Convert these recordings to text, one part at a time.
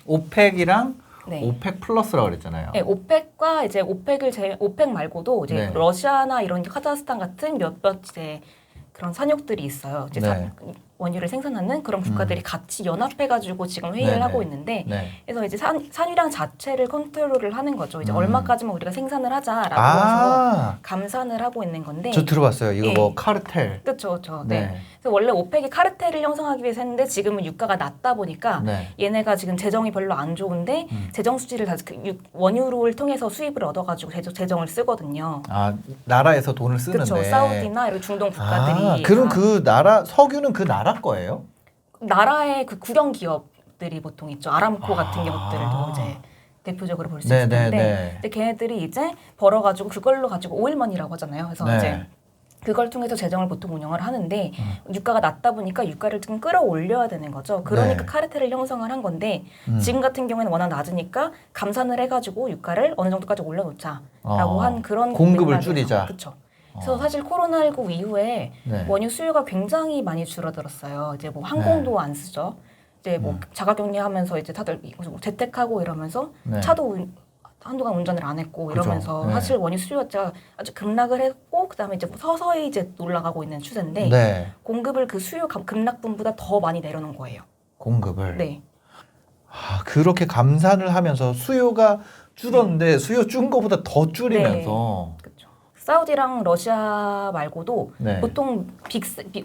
오펙이랑 네. 오펙 플러스라고 그랬잖아요. 네, 오펙과 이제 오펙 말고도 이제 네. 러시아나 이런 카자흐스탄 같은 몇몇 이제 그런 산역들이 있어요. 이제 네. 원유를 생산하는 그런 국가들이 같이 연합해가지고 지금 회의를 네네. 하고 있는데, 네. 그래서 이제 산유량 자체를 컨트롤을 하는 거죠. 이제 얼마까지만 우리가 생산을 하자라고 해서 아, 감산을 하고 있는 건데. 저 들어봤어요. 이거 예. 뭐 카르텔. 그렇죠, 그렇죠. 네. 네. 그래서 원래 오펙이 카르텔을 형성하기 위해서 했는데 지금은 유가가 낮다 보니까 네. 얘네가 지금 재정이 별로 안 좋은데 재정 수지를 다 원유를 통해서 수입을 얻어가지고 재정을 쓰거든요. 아, 나라에서 돈을 쓰는데. 그렇죠. 사우디나 이런 중동 국가들이. 아, 그럼 그 나라 석유는 그 나라 거예요? 나라의 그 국영 기업들이 보통 있죠. 아람코 같은 것들도 이제 대표적으로 볼 수 네, 있을 네, 텐데, 네. 근데 걔네들이 이제 벌어가지고 그걸로 가지고 오일머니라고 하잖아요. 그래서 네. 이제 그걸 통해서 재정을 보통 운영을 하는데 유가가 낮다 보니까 유가를 좀 끌어올려야 되는 거죠. 그러니까 네. 카르텔을 형성을 한 건데 지금 같은 경우에는 워낙 낮으니까 감산을 해가지고 유가를 어느 정도까지 올려놓자라고 한 그런 공급을 맥락에서. 줄이자. 그렇죠. 그래서 사실 코로나19 이후에 네. 원유 수요가 굉장히 많이 줄어들었어요. 이제 뭐 항공도 안 쓰죠. 이제 뭐 자가격리하면서 이제 다들 재택하고 이러면서 네. 차도 한동안 운전을 안 했고 그죠. 이러면서 네. 사실 원유 수요가 아주 급락을 했고 그다음에 이제 서서히 이제 올라가고 있는 추세인데 네. 공급을 그 수요 급락분보다 더 많이 내려놓은 거예요. 공급을. 네. 아, 그렇게 감산을 하면서 수요가 줄었는데 수요 준 거보다 더 줄이면서. 그렇죠. 사우디랑 러시아 말고도 네. 보통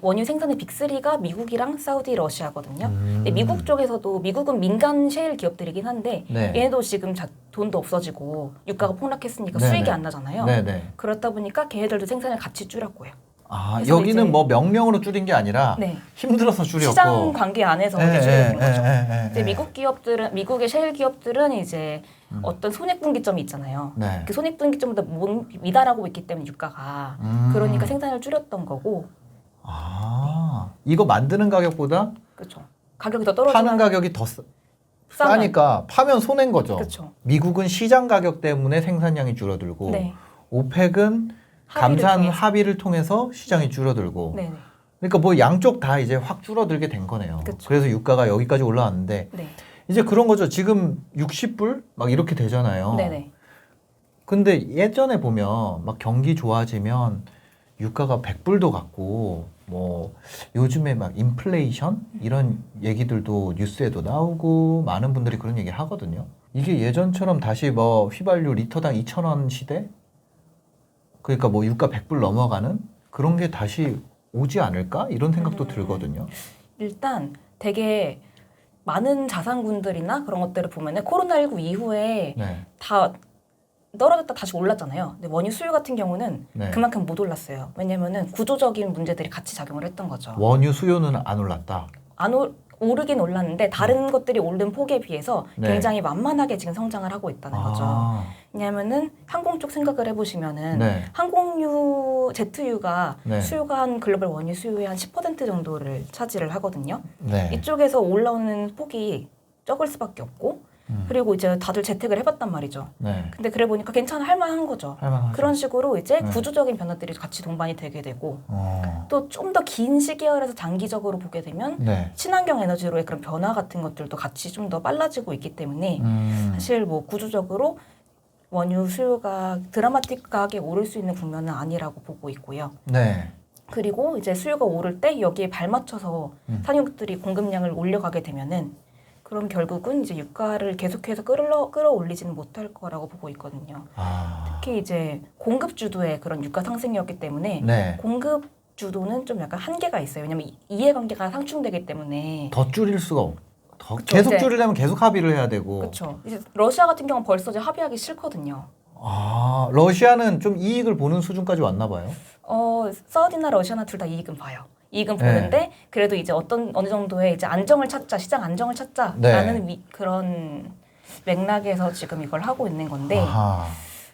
원유 생산의 빅3가 미국이랑 사우디, 러시아거든요. 근데 미국 쪽에서도 미국은 민간 셰일 기업들이긴 한데 네. 얘네도 지금 돈도 없어지고 유가가 폭락했으니까 네네. 수익이 안 나잖아요. 네네. 그렇다 보니까 걔네들도 생산을 같이 줄였고요. 아, 그래서 여기는 이제- 뭐 명령으로 줄인 게 아니라 네. 힘들어서 줄였고. 시장 관계 안에서 이제 줄인 거죠. 이제 예. 미국 기업들은 미국의 셰일 기업들은 이제 어떤 손익분기점이 있잖아요. 네. 그 손익분기점보다 미달하고 있기 때문에 유가가 그러니까 생산을 줄였던 거고. 아, 이거 만드는 가격보다 그렇죠. 가격이 더 떨어지면 파는 가격이 더 싸면. 싸니까 파면 손해인 거죠. 그렇죠. 미국은 시장 가격 때문에 생산량이 줄어들고 네. 오펙은 합의를 감산 통해서. 합의를 통해서 시장이 줄어들고. 네. 그러니까 뭐 양쪽 다 이제 확 줄어들게 된 거네요. 그쵸. 그래서 유가가 여기까지 올라왔는데 네. 이제 그런 거죠. 지금 60불 막 이렇게 되잖아요. 네네. 근데 예전에 보면 막 경기 좋아지면 유가가 100불도 갔고 뭐 요즘에 막 인플레이션 이런 얘기들도 뉴스에도 나오고 많은 분들이 그런 얘기 하거든요. 이게 예전처럼 다시 뭐 휘발유 리터당 2,000원 시대? 그러니까 뭐 유가 100불 넘어가는 그런 게 다시 오지 않을까? 이런 생각도 들거든요. 일단 되게 많은 자산군들이나 그런 것들을 보면은 코로나19 이후에 네. 다 떨어졌다 다시 올랐잖아요. 근데 원유 수요 같은 경우는 네. 그만큼 못 올랐어요. 왜냐면은 구조적인 문제들이 같이 작용을 했던 거죠. 원유 수요는 안 올랐다. 오르긴 올랐는데 다른 것들이 오른 폭에 비해서 네. 굉장히 만만하게 지금 성장을 하고 있다는 거죠. 아, 왜냐면은 항공 쪽 생각을 해보시면은 네. 항공유, 제트유가 네. 수요가 한 글로벌 원유 수요의 한 10% 정도를 차지를 하거든요. 네. 이쪽에서 올라오는 폭이 적을 수밖에 없고 그리고 이제 다들 재택을 해봤단 말이죠. 네. 근데 그래 보니까 괜찮아 할만한 거죠. 할만하죠. 그런 식으로 이제 네. 구조적인 변화들이 같이 동반이 되게 되고 어. 또 좀 더 긴 시계열에서 장기적으로 보게 되면 네. 친환경 에너지로의 그런 변화 같은 것들도 같이 좀 더 빨라지고 있기 때문에 사실 뭐 구조적으로 원유 수요가 드라마틱하게 오를 수 있는 국면은 아니라고 보고 있고요. 네. 그리고 이제 수요가 오를 때 여기에 발맞춰서 산유국들이 공급량을 올려가게 되면은 그럼 결국은 이제 유가를 계속해서 끌어올리지는 못할 거라고 보고 있거든요. 아. 특히 이제 공급 주도의 그런 유가 상승이었기 때문에 네. 공급 주도는 좀 약간 한계가 있어요. 왜냐면 이해관계가 상충되기 때문에. 더 줄일 수가 더 그쵸, 계속 이제- 줄이려면 계속 합의를 해야 되고. 그렇죠. 이제 러시아 같은 경우는 벌써 이제 합의하기 싫거든요. 아, 러시아는 좀 이익을 보는 수준까지 왔나 봐요. 사우디나 러시아나 둘 다 이익은 봐요. 이익은 네. 보는데 그래도 이제 어느 정도의 이제 안정을 찾자, 시장 안정을 찾자라는 네. 그런 맥락에서 지금 이걸 하고 있는 건데, 아하.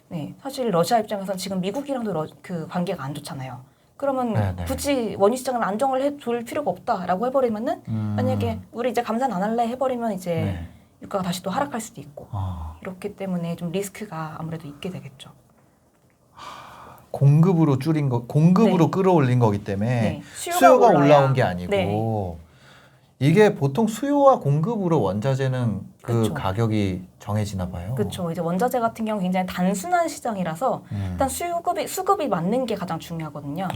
네, 사실 러시아 입장에서는 지금 미국이랑도 그 관계가 안 좋잖아요. 그러면 네네. 굳이 원유 시장을 안정을 해줄 필요가 없다라고 해버리면은 만약에 우리 이제 감산 안 할래 해버리면 이제 네. 유가가 다시 또 하락할 수도 있고 아, 이렇기 때문에 좀 리스크가 아무래도 있게 되겠죠. 공급으로 줄인 거, 공급으로 네. 끌어올린 거기 때문에 네, 수요가 올라야- 올라온 게 아니고 네. 이게 보통 수요와 공급으로 원자재는 그 그쵸. 가격이 정해지나 봐요. 그렇죠. 이제 원자재 같은 경우 굉장히 단순한 시장이라서 일단 수급이 맞는 게 가장 중요하거든요.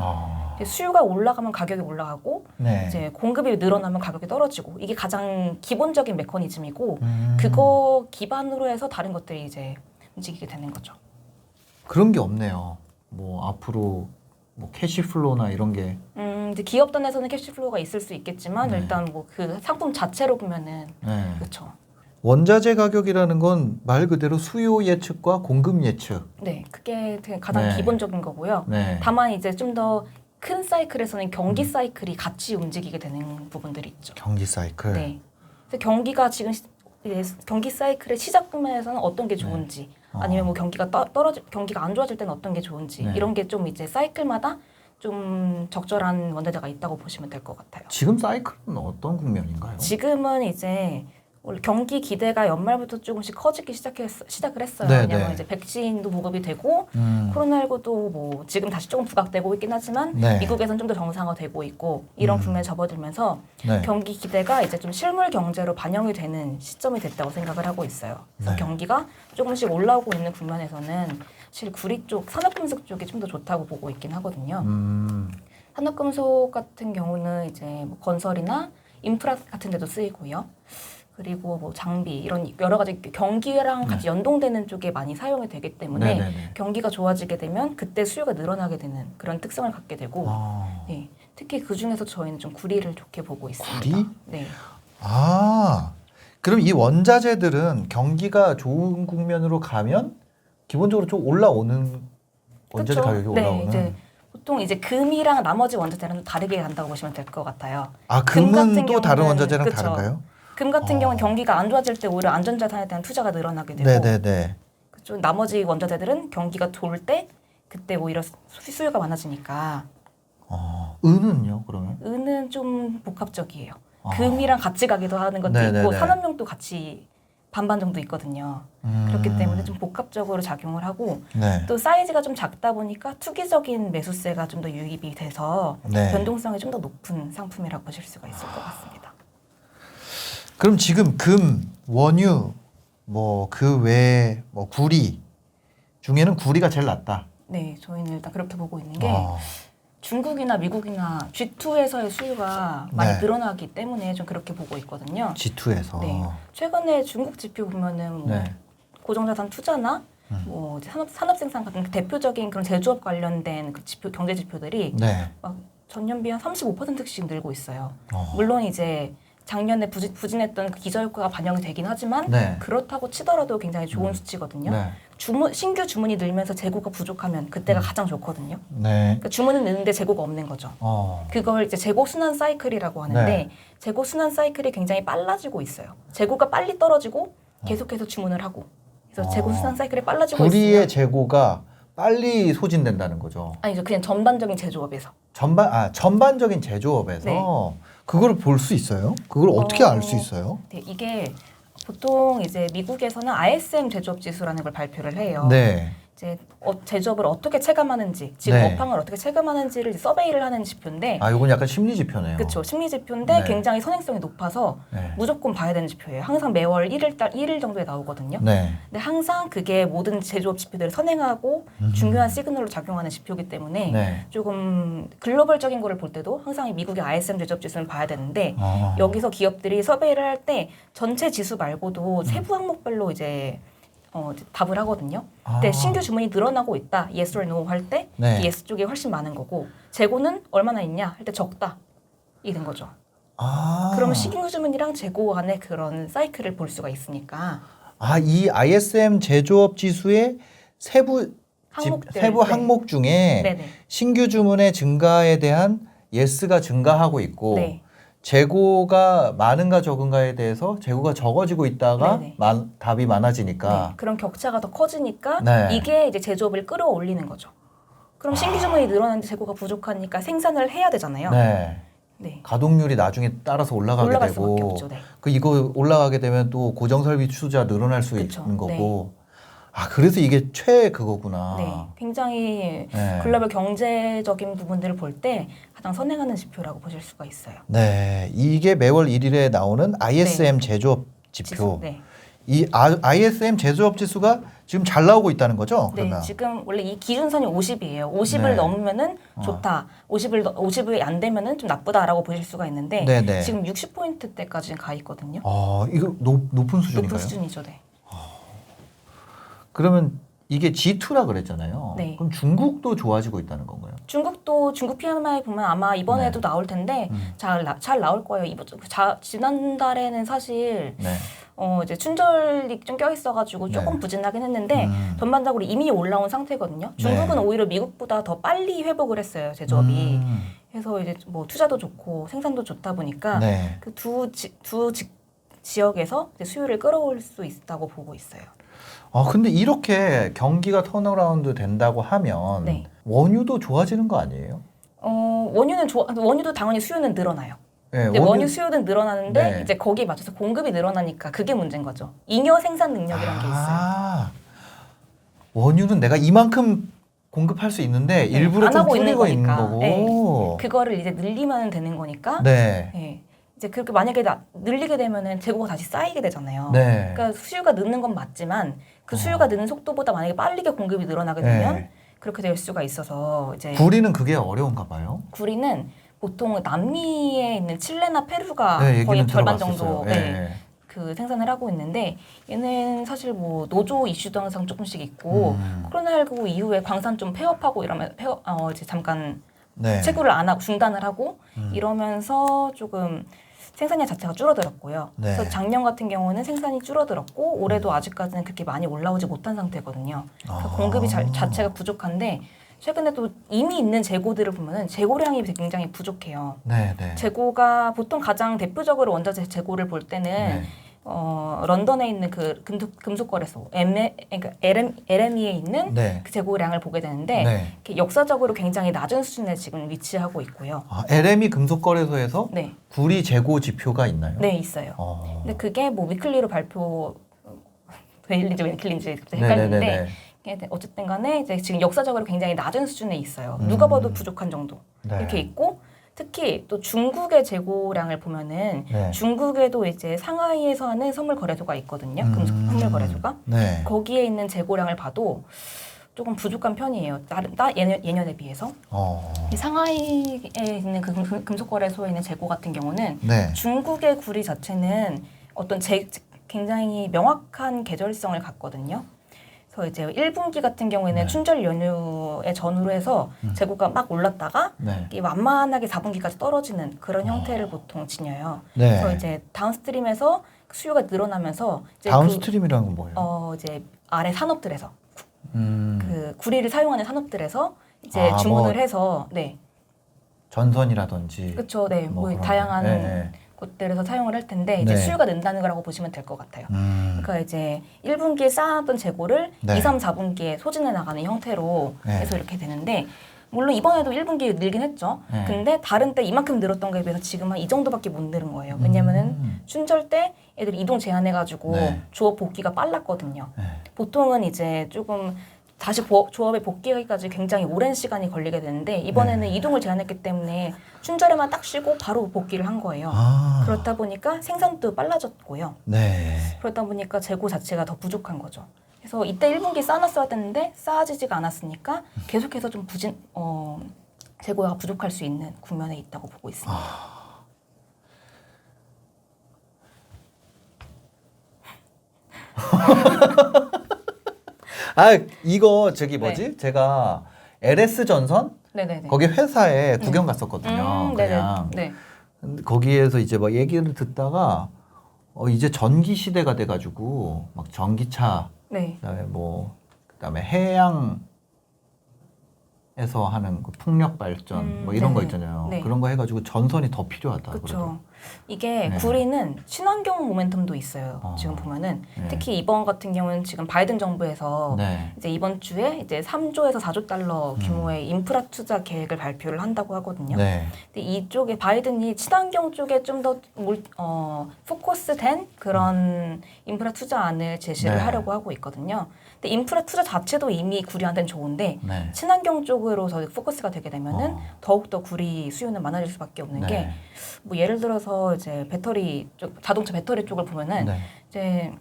수요가 올라가면 가격이 올라가고 네. 이제 공급이 늘어나면 가격이 떨어지고 이게 가장 기본적인 메커니즘이고 그거 기반으로 해서 다른 것들이 이제 움직이게 되는 거죠. 그런 게 없네요. 뭐 앞으로 뭐 캐시플로우나 이런 게 이제 기업 단에서는 캐시플로우가 있을 수 있겠지만 네. 일단 뭐 그 상품 자체로 보면은 네. 그렇죠. 원자재 가격이라는 건 말 그대로 수요 예측과 공급 예측. 네, 그게 되게 가장 네. 기본적인 거고요. 네. 다만 이제 좀 더 큰 사이클에서는 경기 사이클이 같이 움직이게 되는 부분들이 있죠. 경기 사이클. 네. 그래서 경기가 지금 경기 사이클의 시작 부분에서는 어떤 게 좋은지 아니면 뭐 경기가 경기가 안 좋아질 때는 어떤 게 좋은지 네. 이런 게 좀 이제 사이클마다 좀 적절한 원자재가 있다고 보시면 될 것 같아요. 지금 사이클은 어떤 국면인가요? 지금은 이제 원래 경기 기대가 연말부터 조금씩 커지기 시작을 했어요. 네, 왜냐면 네. 이제 백신도 보급이 되고 코로나19도 뭐 지금 다시 조금 부각되고 있긴 하지만 네. 미국에서는 좀 더 정상화되고 있고 이런 국면에 접어들면서 네. 경기 기대가 이제 좀 실물 경제로 반영이 되는 시점이 됐다고 생각을 하고 있어요. 그래서 네. 경기가 조금씩 올라오고 있는 국면에서는 사실 구리 쪽, 산업금속 쪽이 좀 더 좋다고 보고 있긴 하거든요. 산업금속 같은 경우는 이제 뭐 건설이나 인프라 같은 데도 쓰이고요. 그리고 뭐 장비 이런 여러 가지 경기랑 같이 연동되는 쪽에 많이 사용이 되기 때문에 네네네. 경기가 좋아지게 되면 그때 수요가 늘어나게 되는 그런 특성을 갖게 되고 아. 네, 특히 그 중에서 저희는 좀 구리를 좋게 보고 있습니다. 구리? 네, 아, 그럼 이 원자재들은 경기가 좋은 국면으로 가면 기본적으로 좀 올라오는 원자재 그쵸? 가격이 네, 올라오는. 이제 보통 이제 금이랑 나머지 원자재는 다르게 간다고 보시면 될 것 같아요. 아, 금 금은 같은 또 다른 경우는- 원자재랑 그쵸. 다른가요? 금 같은 경우는 경기가 안 좋아질 때 오히려 안전자산에 대한 투자가 늘어나게 되고 네네네. 그쪽 나머지 원자재들은 경기가 좋을 때 그때 오히려 수요가 많아지니까 은은요, 그러면? 은은 좀 복합적이에요. 금이랑 같이 가기도 하는 것도 네네네. 있고 산업용도 같이 반반 정도 있거든요. 그렇기 때문에 좀 복합적으로 작용을 하고 네. 또 사이즈가 좀 작다 보니까 투기적인 매수세가 좀 더 유입이 돼서 네. 변동성이 좀 더 높은 상품이라고 보실 수가 있을 것 같습니다. 그럼 지금 금, 원유, 뭐 그 외에 뭐 구리 중에는 구리가 제일 낫다. 네, 저희는 일단 그렇게 보고 있는 게 어. 중국이나 미국이나 G2에서의 수요가 많이 네. 늘어나기 때문에 좀 그렇게 보고 있거든요. G2에서. 네. 최근에 중국 지표 보면은 뭐 네. 고정자산 투자나 뭐 이제 산업생산 같은 대표적인 그런 제조업 관련된 그 지표, 경제 지표들이 네. 막 전년비 한 35%씩 늘고 있어요. 어. 물론 이제 작년에 부진했던 그 기저효과가 반영이 되긴 하지만 네. 그렇다고 치더라도 굉장히 좋은 수치거든요. 네. 신규 주문이 늘면서 재고가 부족하면 그때가 가장 좋거든요. 네. 그러니까 주문은 느는데 재고가 없는 거죠. 그걸 이제 재고 순환 사이클이라고 하는데 네. 재고 순환 사이클이 굉장히 빨라지고 있어요. 재고가 빨리 떨어지고 계속해서 주문을 하고 그래서 재고 순환 사이클이 빨라지고 구리의 있으면 재고가 빨리 소진된다는 거죠. 아니죠. 그냥 전반적인 제조업에서. 전반적인 제조업에서 네. 그걸 볼 수 있어요? 그걸 어떻게 알 수 있어요? 네, 이게 보통 이제 미국에서는 ISM 제조업 지수라는 걸 발표를 해요. 네. 이제 제조업을 어떻게 체감하는지, 지금 네. 업황을 어떻게 체감하는지를 이제 서베이를 하는 지표인데, 아, 이건 약간 심리 지표네요. 그렇죠. 심리 지표인데 네. 굉장히 선행성이 높아서 네. 무조건 봐야 되는 지표예요. 항상 매월 1일 정도에 나오거든요. 네. 근데 항상 그게 모든 제조업 지표들을 선행하고 중요한 시그널로 작용하는 지표이기 때문에 네. 조금 글로벌적인 거를 볼 때도 항상 이 미국의 ISM 제조업 지수는 봐야 되는데 여기서 기업들이 서베이를 할 때 전체 지수 말고도 세부 항목별로 이제 답을 하거든요. 근데 신규 주문이 늘어나고 있다. yes or no 할 때 네. yes 쪽이 훨씬 많은 거고 재고는 얼마나 있냐 할 때 적다. 이 된 거죠. 그러면 신규 주문이랑 재고 안에 그런 사이클을 볼 수가 있으니까 이 ISM 제조업 지수의 세부 항목들, 세부 네. 항목 중에 네네. 신규 주문의 증가에 대한 예스가 증가하고 있고 네. 재고가 많은가 적은가에 대해서 재고가 적어지고 있다가 네네. 답이 많아지니까 네. 그런 격차가 더 커지니까 네. 이게 이제 제조업을 끌어올리는 거죠. 그럼 신규 주문이 늘어나는데 재고가 부족하니까 생산을 해야 되잖아요. 네. 네. 가동률이 나중에 따라서 올라가게 올라갈 되고 수밖에 없죠. 네. 이거 올라가게 되면 또 고정 설비 투자 늘어날 수 그쵸. 있는 거고 그래서 이게 그거구나. 네. 굉장히 네. 글로벌 경제적인 부분들을 볼 때 가장 선행하는 지표라고 보실 수가 있어요. 네, 이게 매월 1일에 나오는 ISM 제조업 지표. 지수. 네. 이 ISM 제조업 지수가 지금 잘 나오고 있다는 거죠? 네, 그러면. 지금 원래 이 기준선이 50이에요. 50을 네. 넘으면은 좋다. 50이 안 되면은 좀 나쁘다라고 보실 수가 있는데 네네. 지금 60포인트대까지 가 있거든요. 이거 높은 수준인가요? 높은 수준이죠, 네. 그러면 이게 G2라 그랬잖아요. 네. 그럼 중국도 좋아지고 있다는 건가요? 중국도 중국 PMI 보면 아마 이번에도 네. 나올 텐데 음. 잘 나올 거예요. 지난달에는 사실 네. 이제 춘절이 좀 껴있어가지고 조금 네. 부진하긴 했는데 전반적으로 이미 올라온 상태거든요. 중국은 네. 오히려 미국보다 더 빨리 회복을 했어요, 제조업이. 음. 그래서 이제 뭐 투자도 좋고 생산도 좋다 보니까 네. 그 두 지역에서 이제 수요를 끌어올 수 있다고 보고 있어요. 근데 이렇게 경기가 턴어라운드 된다고 하면 네. 원유도 좋아지는 거 아니에요? 원유도 당연히 수요는 늘어나요. 네, 근데 원유 수요는 늘어나는데 네. 이제 거기에 맞춰서 공급이 늘어나니까 그게 문제인 거죠. 잉여 생산 능력이라는 게 있어요. 원유는 내가 이만큼 공급할 수 있는데 일부러 안 좀 하고 있는 줄이고 있는 거니까. 거고. 네. 그거를 이제 늘리면 되는 거니까. 네. 네. 이제 그렇게 만약에 늘리게 되면은 재고가 다시 쌓이게 되잖아요. 네. 그러니까 수요가 느는 건 맞지만 그 수요가 느는 속도보다 만약에 빠르게 공급이 늘어나게 네. 되면 그렇게 될 수가 있어서 이제 구리는 그게 어려운가 봐요. 구리는 보통 남미에 있는 칠레나 페루가 네, 거의 얘기는 절반 들어봤었어요. 정도 네. 그 생산을 하고 있는데 얘는 사실 뭐 노조 이슈도 항상 조금씩 있고 코로나19 이후에 광산 좀 폐업하고 이러면 이제 잠깐 네. 채굴을 안 하고 중단을 하고 이러면서 조금 생산량 자체가 줄어들었고요. 네. 그래서 작년 같은 경우는 생산이 줄어들었고 올해도 아직까지는 그렇게 많이 올라오지 못한 상태거든요. 그래서 공급이 자체가 부족한데 최근에 또 이미 있는 재고들을 보면은 재고량이 굉장히 부족해요. 네, 네. 재고가 보통 가장 대표적으로 원자재 재고를 볼 때는 네. 런던에 있는 그 금속거래소 그러니까 LME에 있는 네. 그 재고량을 보게 되는데 네. 이렇게 역사적으로 굉장히 낮은 수준에 지금 위치하고 있고요. LME 금속거래소에서 네, 구리 재고 지표가 있나요? 네 있어요. 근데 그게 뭐 위클리로 발표 데일리인지 위클리인지 헷갈리는데 네네네네. 어쨌든 간에 이제 지금 역사적으로 굉장히 낮은 수준에 있어요. 누가 봐도 부족한 정도 네. 이렇게 있고 특히 또 중국의 재고량을 보면은 네. 중국에도 이제 상하이에서 하는 선물 거래소가 있거든요. 금속 선물 거래소가 네. 거기에 있는 재고량을 봐도 조금 부족한 편이에요. 예년에 비해서. 이 상하이에 있는 그 금속 거래소에 있는 재고 같은 경우는 네. 중국의 구리 자체는 어떤 굉장히 명확한 계절성을 갖거든요. 그래서 이제 1분기 같은 경우에는 네. 춘절 연휴에 전후로 해서 재고가 막 올랐다가 네. 이게 완만하게 4분기까지 떨어지는 그런 형태를 보통 지녀요. 네. 그래서 이제 다운스트림에서 수요가 늘어나면서 이제 다운스트림이라는 건 뭐예요? 이제 아래 산업들에서 음, 그 구리를 사용하는 산업들에서 이제 주문을 해서 네. 전선이라든지. 그렇죠. 네. 뭐 그런 다양한 거. 네. 곳들에서 사용을 할 텐데 이제 네. 수요가 는다는 거라고 보시면 될 것 같아요. 그러니까 이제 1분기에 쌓아놨던 재고를 네. 2, 3, 4분기에 소진해 나가는 형태로 네. 해서 이렇게 되는데 물론 이번에도 1분기에 늘긴 했죠. 네. 근데 다른 때 이만큼 늘었던 거에 비해서 지금 한 이 정도밖에 못 늘은 거예요. 왜냐면은 춘절 때 애들이 이동 제한해가지고 네. 조업 복귀가 빨랐거든요. 네. 보통은 이제 조금 다시 조업에 복귀하기까지 굉장히 오랜 시간이 걸리게 되는데 이번에는 네. 이동을 제한했기 때문에 춘절에만 딱 쉬고 바로 복귀를 한 거예요. 그렇다 보니까 생산도 빨라졌고요. 네. 그러다 보니까 재고 자체가 더 부족한 거죠. 그래서 이때 1분기 쌓아놨어야 됐는데 쌓아지지가 않았으니까 계속해서 좀 재고가 부족할 수 있는 국면에 있다고 보고 있습니다. 이거 저기 뭐지? 네. 제가 LS 전선 네네네. 거기 회사에 구경 갔었거든요. 그냥 네네. 근데 거기에서 이제 막 얘기를 듣다가 이제 전기 시대가 돼가지고 막 전기차 네. 그다음에 해양에서 하는 그 풍력 발전 뭐 이런 거 네네. 있잖아요. 네. 그런 거 해가지고 전선이 더 필요하다. 그렇죠. 이게 네. 구리는 친환경 모멘텀도 있어요. 지금 보면은 네. 특히 이번 같은 경우는 지금 바이든 정부에서 네. 이제 이번 주에 이제 3조에서 4조 달러 규모의 인프라 투자 계획을 발표를 한다고 하거든요. 네. 근데 이쪽에 바이든이 친환경 쪽에 좀 더 포커스된 그런 인프라 투자안을 제시를 네. 하려고 하고 있거든요. 근데 인프라 투자 자체도 이미 구리한테는 좋은데 네. 친환경 쪽으로 더 포커스가 되게 되면은 더욱더 구리 수요는 많아질 수밖에 없는 네. 게 뭐 예를 들어서 이제 배터리 쪽 자동차 배터리 쪽을 보면은 네. 이제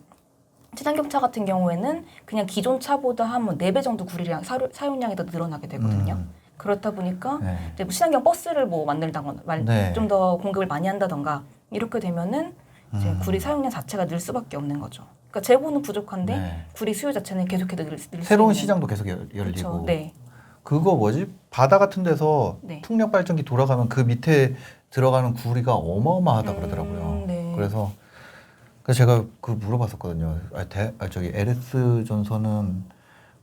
친환경차 같은 경우에는 그냥 기존 차보다 한 뭐 4배 정도 구리량 사용량이 더 늘어나게 되거든요. 그렇다 보니까 네. 이제 뭐 친환경 버스를 뭐 만들다거나 네. 좀 더 공급을 많이 한다던가 이렇게 되면은 이제 구리 사용량 자체가 늘 수밖에 없는 거죠. 그러니까 재고는 부족한데 네. 구리 수요 자체는 계속해서 늘 수 새로운 있는. 시장도 계속 열리고. 그렇죠. 네. 그거 뭐지? 바다 같은 데서 네. 풍력 발전기 돌아가면 그 밑에 들어가는 구리가 어마어마하다 그러더라고요. 네. 그래서 제가 그 물어봤었거든요. 저기 LS 전선은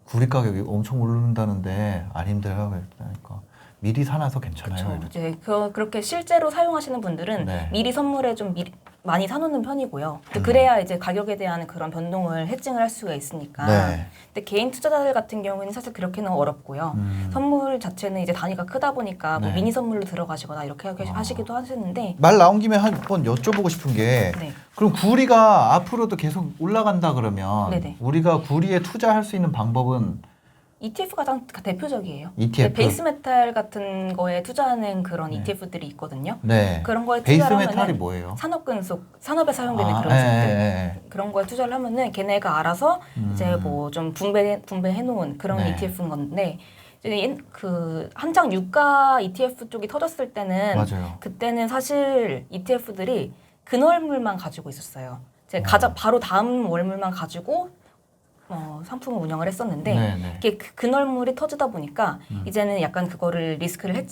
구리 가격이 엄청 오른다는데 아닌데요? 그러니까 미리 사놔서 괜찮아요. 그렇죠. 이제 그렇게 실제로 사용하시는 분들은 네. 미리 선물에 좀 많이 사놓는 편이고요. 그래야 이제 가격에 대한 그런 변동을 해칭을 할 수가 있으니까. 네. 근데 개인 투자자들 같은 경우에는 사실 그렇게는 어렵고요. 선물 자체는 이제 단위가 크다 보니까 뭐 네. 미니 선물로 들어가시거나 이렇게 하시기도 하시는데. 말 나온 김에 한번 여쭤보고 싶은 게 네. 그럼 구리가 앞으로도 계속 올라간다 그러면 네네. 우리가 구리에 투자할 수 있는 방법은 ETF가 가장 대표적이에요. ETF? 베이스 메탈 같은 거에 투자하는 그런 네. ETF들이 있거든요. 네. 그런 거에 베이스 투자를 메탈이 하면은 뭐예요? 산업에 사용되는 그런 예, 것들. 예, 그런 거에 투자를 하면은 걔네가 알아서 이제 뭐 좀 분배해 놓은 그런 네. ETF인 건데 이제 그 한창 유가 ETF 쪽이 터졌을 때는 맞아요. 그때는 사실 ETF들이 근월물만 가지고 있었어요. 이제 바로 다음 월물만 가지고 상품을 운영을 했었는데 네, 네. 이게 근월물이 터지다 보니까 이제는 약간 그거를 리스크를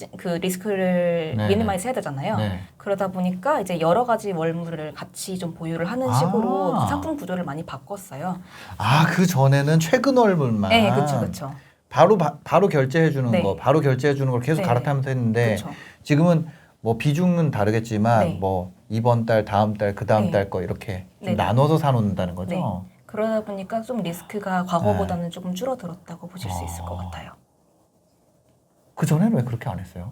네, 미니마이즈 해야 되잖아요. 네. 그러다 보니까 이제 여러 가지 월물을 같이 좀 보유를 하는 식으로 아. 상품 구조를 많이 바꿨어요. 아, 그 전에는 최근 얼물만 네, 그렇죠. 바로 결제해 주는 네. 거, 바로 결제해 주는 걸 계속 네. 갈아타면서 했는데 그렇죠. 지금은 뭐 비중은 다르겠지만 네. 뭐 이번 달, 다음 달, 그 다음 네. 달 거 이렇게 좀 네. 나눠서 사놓는다는 거죠. 네. 그러다 보니까 좀 리스크가 과거보다는 조금 줄어들었다고 보실 수 있을 것 같아요. 그 전에는 왜 그렇게 안 했어요?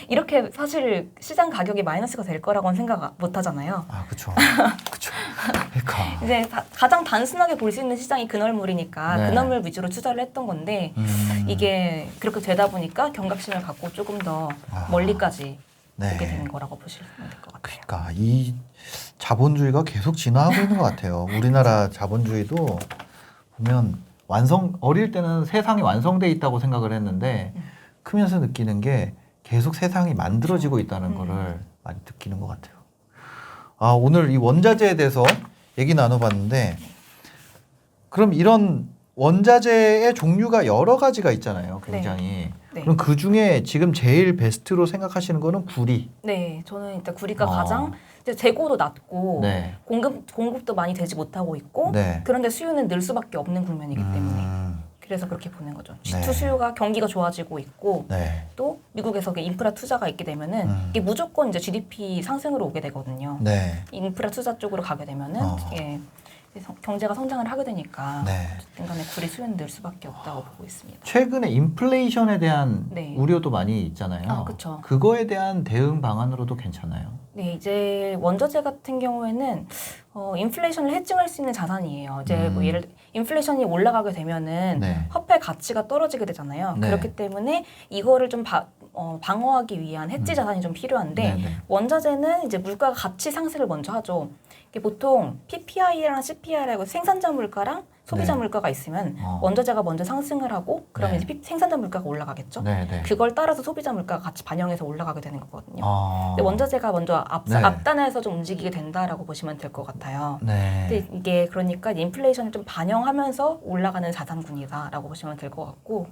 이렇게 사실 시장 가격이 마이너스가 될 거라고는 생각 못 하잖아요. 아, 그렇죠. 그렇죠. 그러니까. 이제 가장 단순하게 볼 수 있는 시장이 근월물이니까 네. 근월물 위주로 투자를 했던 건데 이게 그렇게 되다 보니까 경각심을 갖고 조금 더 멀리까지 네. 보게 되는 거라고 보시면 될 것 같아요. 그러니까 이 자본주의가 계속 진화하고 있는 것 같아요. 우리나라 자본주의도 보면 어릴 때는 세상이 완성돼 있다고 생각을 했는데 크면서 느끼는 게 계속 세상이 만들어지고 있다는 거를 많이 느끼는 것 같아요. 아, 오늘 이 원자재에 대해서 얘기 나눠봤는데 그럼 이런 원자재의 종류가 여러 가지가 있잖아요. 굉장히. 네. 그럼 그 중에 지금 제일 베스트로 생각하시는 거는 구리. 네, 저는 일단 구리가 가장 이제 재고도 낮고 네. 공급도 많이 되지 못하고 있고 네. 그런데 수요는 늘 수밖에 없는 국면이기 때문에 그래서 그렇게 보는 거죠. 네. 수요가 경기가 좋아지고 있고 네. 또 미국에서 그 인프라 투자가 있게 되면은 이게 무조건 이제 GDP 상승으로 오게 되거든요. 네. 인프라 투자 쪽으로 가게 되면은 예, 경제가 성장을 하게 되니까 네. 어쨌든 간에 구리 수요는 늘 수밖에 없다고 보고 있습니다. 최근에 인플레이션에 대한 네. 우려도 많이 있잖아요. 아, 그쵸. 그거에 대한 대응 방안으로도 괜찮아요. 네, 이제 원자재 같은 경우에는 인플레이션을 해칭할 수 있는 자산이에요. 이제 뭐 인플레이션이 올라가게 되면은 네. 화폐 가치가 떨어지게 되잖아요. 네. 그렇기 때문에 이거를 좀 방어하기 위한 해지 자산이 좀 필요한데 네, 네. 원자재는 이제 물가 가치 상승을 먼저 하죠. 이게 보통 PPI랑 CPI라고 생산자 물가랑 소비자 네. 물가가 있으면 원자재가 먼저 상승을 하고 그러면 네. 이제 생산자 물가가 올라가겠죠. 네, 네. 그걸 따라서 소비자 물가가 같이 반영해서 올라가게 되는 거거든요. 근데 원자재가 먼저 네. 앞단에서 좀 움직이게 된다라고 보시면 될 것 같아요. 네. 근데 이게 그러니까 인플레이션을 좀 반영하면서 올라가는 자산군이다라고 보시면 될 것 같고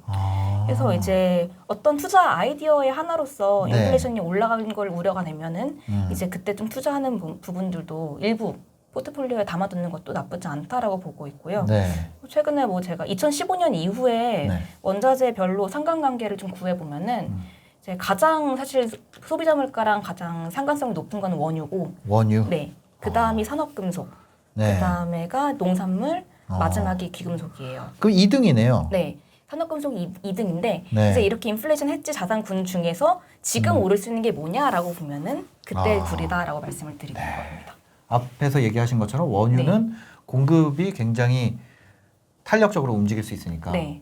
그래서 이제 어떤 투자 아이디어의 하나로서 네. 인플레이션이 올라가는 걸 우려가 되면은 이제 그때 좀 투자하는 부분들도 일부 포트폴리오에 담아두는 것도 나쁘지 않다라고 보고 있고요. 네. 최근에 뭐 제가 2015년 이후에 네. 원자재별로 상관관계를 좀 구해보면은 이제 가장 사실 소비자 물가랑 가장 상관성이 높은 건 원유고, 원유. 네. 그 다음이 산업금속, 네. 그 다음에가 농산물, 마지막이 귀금속이에요. 그럼 2등이네요. 네. 산업금속이 2등인데 네. 이제 이렇게 인플레이션 해지 자산군 중에서 지금 오를 수 있는 게 뭐냐라고 보면은 그때 구리다라고 말씀을 드리는 겁니다. 앞에서 얘기하신 것처럼 원유는 공급이 굉장히 탄력적으로 움직일 수 있으니까. 네.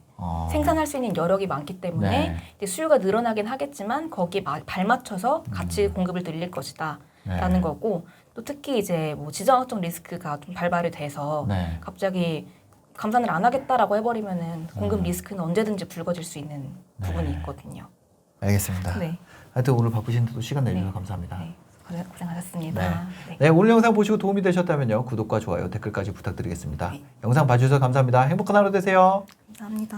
생산할 수 있는 여력이 많기 때문에 네. 이제 수요가 늘어나긴 하겠지만 거기에 발맞춰서 같이 공급을 늘릴 것이다 라는 거고 또 특히 이제 뭐 지정학적 리스크가 좀 발발이 돼서 네. 갑자기 감산을 안 하겠다라고 해버리면은 공급 리스크는 언제든지 불거질 수 있는 부분이 있거든요. 알겠습니다. 네. 하여튼 오늘 바쁘신데도 시간 내주셔서 네. 감사합니다. 네. 고생하셨습니다. 네. 네. 네, 오늘 영상 보시고 도움이 되셨다면요. 구독과 좋아요, 댓글까지 부탁드리겠습니다. 네. 영상 봐주셔서 감사합니다. 행복한 하루 되세요. 감사합니다.